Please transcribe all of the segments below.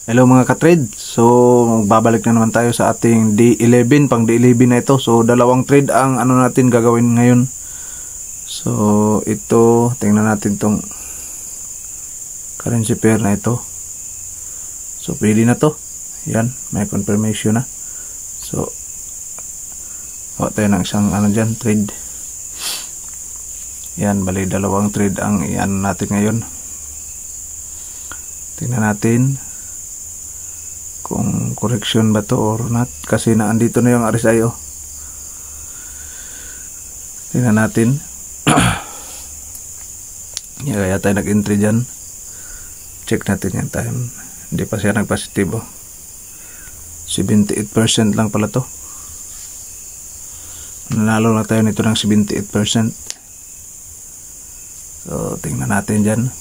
Hello mga ka-trade. So, babalik na naman tayo sa ating D11, pang D11 na ito. So, dalawang trade ang natin gagawin ngayon. So, ito, tingnan natin tong currency pair na ito. So, pwede na to. Yan, may confirmation na. So, tayo ng isang dyan, trade. Yan, bali dalawang trade ang iyan natin ngayon. Tingnan natin kung correction ba to or not, kasi naandito na yung RSI. Tingnan natin. Kaya tayo nag-entry dyan. Check natin yung time. Hindi pa siya nag-positibo. 78% lang pala to. Nanalo na tayo nito ng 78%. So tingnan natin dyan.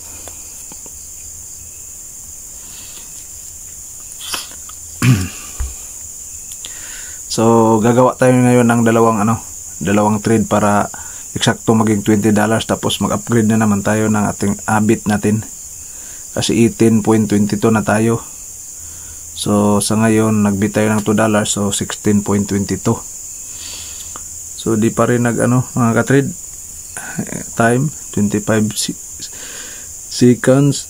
So, gagawa tayo ngayon ng dalawang trade para eksakto maging $20, tapos mag-upgrade na naman tayo ng ating bit natin. Kasi 18.22 na tayo. So, sa ngayon, nag-bit tayo ng $2, so 16.22. So, di pa rin mga ka-trade. Time, 25 seconds.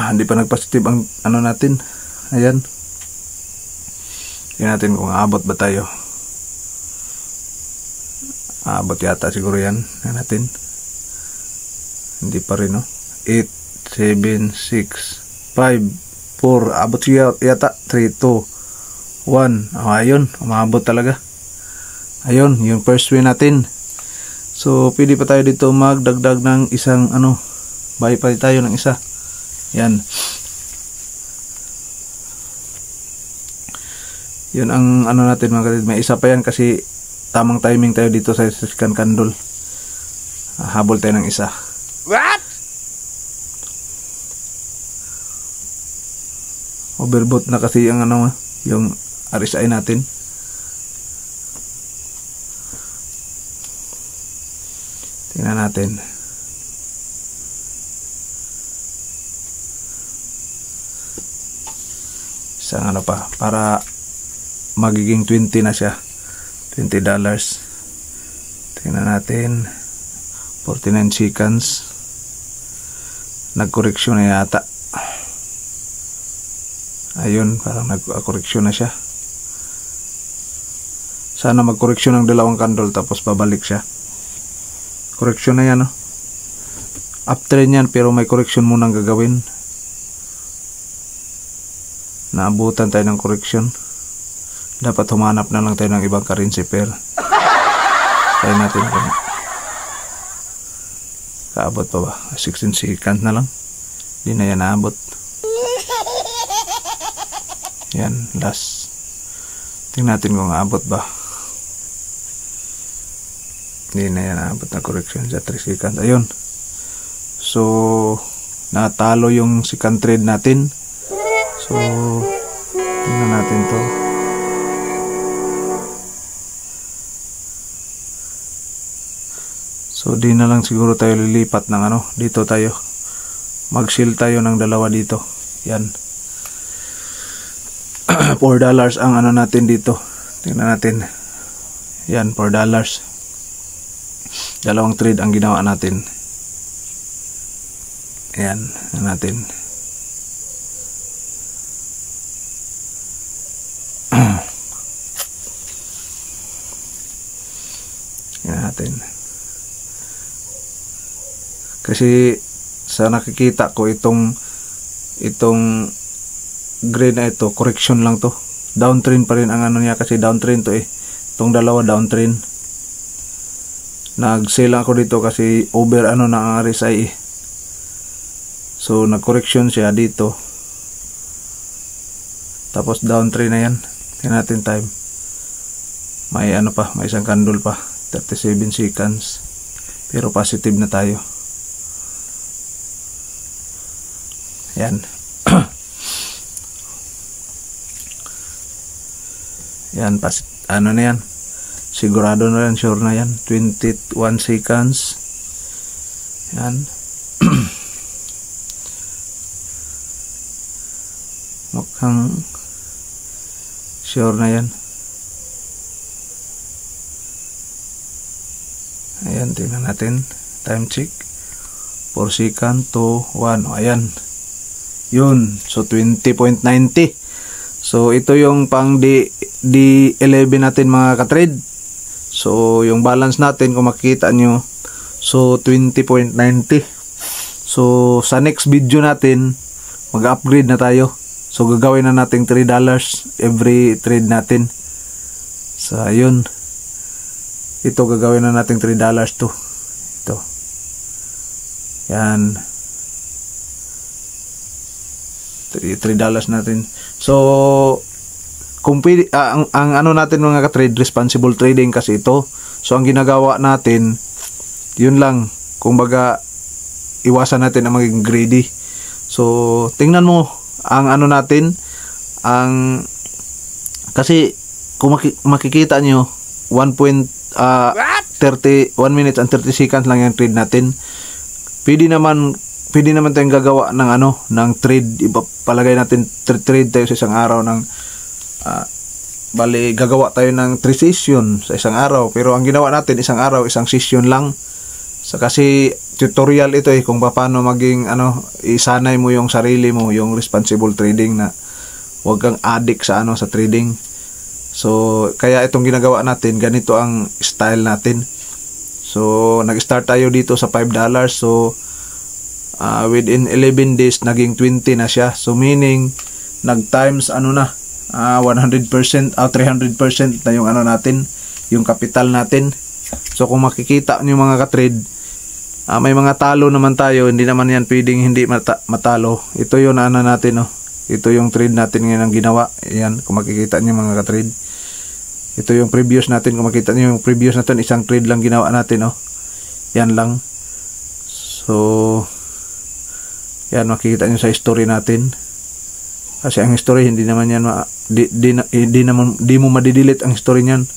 Hindi pa nag-positive ang natin. Ayan. Tingnan natin kung aabot ba tayo. Aabot yata siguro yan. Tingnan natin. Hindi pa rin, 8, 7, 6, 5, 4. Aabot siya yata. 3, 2, 1. Ayun. Umaabot talaga. Ayun. Yung first win natin. So, pwede pa tayo dito magdagdag ng isang buy pa tayo ng isa. Yan. Yun ang natin mga kapatid. May isa pa yan kasi tamang timing tayo dito sa second candle. Habol tayo ng isa. What? Overbought na kasi yung yung RSI natin. Tingnan natin. Isang pa para magiging 20 na siya. $20. Tingnan natin. 49 seconds. Nag-correction na yata. Ayun, parang nag-correction na siya. Sana mag-correction ng dalawang candle tapos babalik siya. Correction na yan, uptrend yan, pero may correction munang gagawin. Naabutan tayo ng correction. Dapat humanap na lang tayo ng ibang currency pair. Try natin kung kaabot pa ba. 16 seconds na lang. Hindi na yan naabot. Yan, last. Tingnan natin kung aabot ba. Hindi na yan naabot na correction sa 3 seconds. Ayun. So, natalo yung second trade natin. So, tingnan natin to. So, di na lang siguro tayo lilipat ng dito tayo. Mag-sell tayo ng dalawa dito. Yan. $4 ang natin dito. Tingnan natin. Yan, $4. Dalawang trade ang ginawa natin. Yan, natin. Yan natin. Kasi sa nakikita ko itong green na ito, correction lang to. Downtrend pa rin ang niya kasi downtrend to Itong dalawa downtrend. Nag-sell ako dito kasi over na ang RSI So nag-correction siya dito. Tapos downtrend na yan. Tingnan natin time. May may isang candle pa. 37 seconds. Pero positive na tayo. Yan. Yan, na yan. Sigurado na yan, sure na yan. 21 seconds. Yan. Mukhang sure na yan. Ayan, tingnan natin. Time check. 4 second to 1. O, ayan. Yun. So, 20.90. So, ito yung pang D11 natin mga katrade. So, yung balance natin, kung makikita nyo, so, 20.90. So, sa next video natin, mag-upgrade na tayo. So, gagawin na natin $3 every trade natin. So, ayun. Ito, gagawin na natin $3 to. Ito. Yan. $3 natin. So, kung pwede, ang ano natin mga ka-trade, responsible trading kasi ito. So, ang ginagawa natin, yun lang. Kumbaga, iwasan natin ang maging greedy. So, tingnan mo, ang ano natin, kasi, kung makikita nyo, 1 minutes and 30 seconds lang yung trade natin. Pwede naman tayong gagawa ng ng trade. Palagay natin trade tayo sa isang araw ng bali gagawa tayo ng 3 session sa isang araw, pero ang ginawa natin isang araw, isang session lang. So, kasi tutorial ito kung paano maging isanay mo yung sarili mo, yung responsible trading, na huwag kang addict sa sa trading. So, kaya itong ginagawa natin, ganito ang style natin. So, nag-start tayo dito sa $5. So, within 11 days, naging 20 na siya. So, meaning, nag-times 100%, 300% na yung natin, yung capital natin. So, kung makikita nyo mga ka-trade, may mga talo naman tayo. Hindi naman yan pwedeng hindi matalo. Ito yung natin, Ito yung trade natin ngayon ang ginawa. Ayan, kung makikita nyo mga ka-trade. Ito yung previous natin. Kung makita nyo yung previous natin, isang trade lang ginawa natin, Yan lang. So, yan, makikita nyo sa history natin. Kasi ang history, hindi naman yan, di mo madidelete ang history niyan.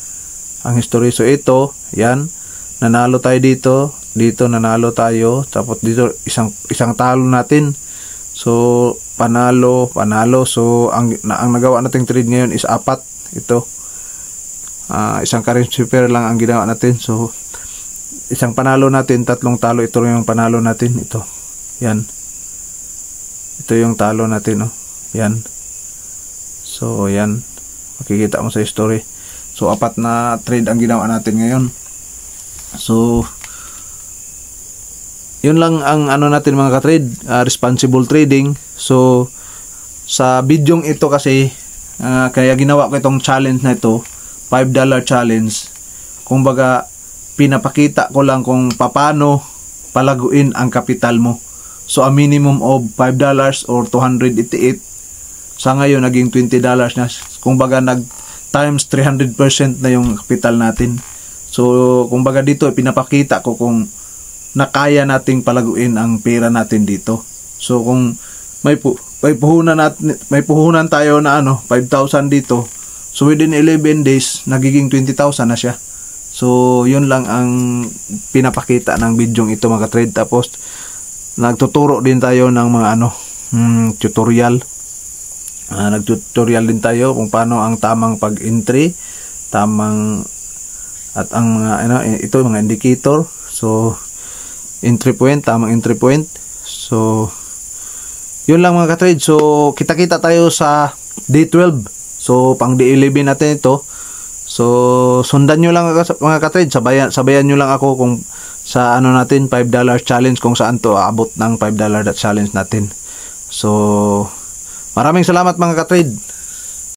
Ang history. So, ito, yan, nanalo tayo dito. Dito, nanalo tayo. Tapos dito, isang talo natin. So, panalo. So, ang nagawa nating trade ngayon is 4. Ito. Isang currency pair lang ang ginawa natin. So, isang panalo natin, 3 talo. Ito yung panalo natin. Ito. Yan. Ito yung talo natin, Yan. So, yan. Makikita mo sa history. So, 4 na trade ang ginawa natin ngayon. So, yun lang ang natin mga ka-trade. Responsible trading. So, sa bidyong ito kasi, kaya ginawa ko itong challenge na ito, $5 challenge. Kumbaga, pinapakita ko lang kung paano palaguin ang kapital mo. So, a minimum of $5 or 288. Sa ngayon, naging $20 na. Kumbaga, times 300% na yung kapital natin. So, kumbaga dito, pinapakita ko kung nakaya nating palaguin ang pera natin dito. So, kung may puhunan tayo na 5,000 dito. So, within 11 days, nagiging 20,000 na siya. So, yun lang ang pinapakita ng bidyong ito mga trade. Tapos, nagtuturo din tayo ng mga tutorial. Nagtutorial din tayo kung paano ang tamang pag-entry, at ang mga ito mga indicator. So, entry point, tamang entry point. So, yun lang mga ka-trade. So, kita-kita tayo sa day 12. So, pang D11 natin ito. So, sundan nyo lang mga ka-trade. Sabayan nyo lang ako kung sa natin, $5 challenge, kung saan to aabot ng $5 challenge natin. So, maraming salamat mga ka-trade.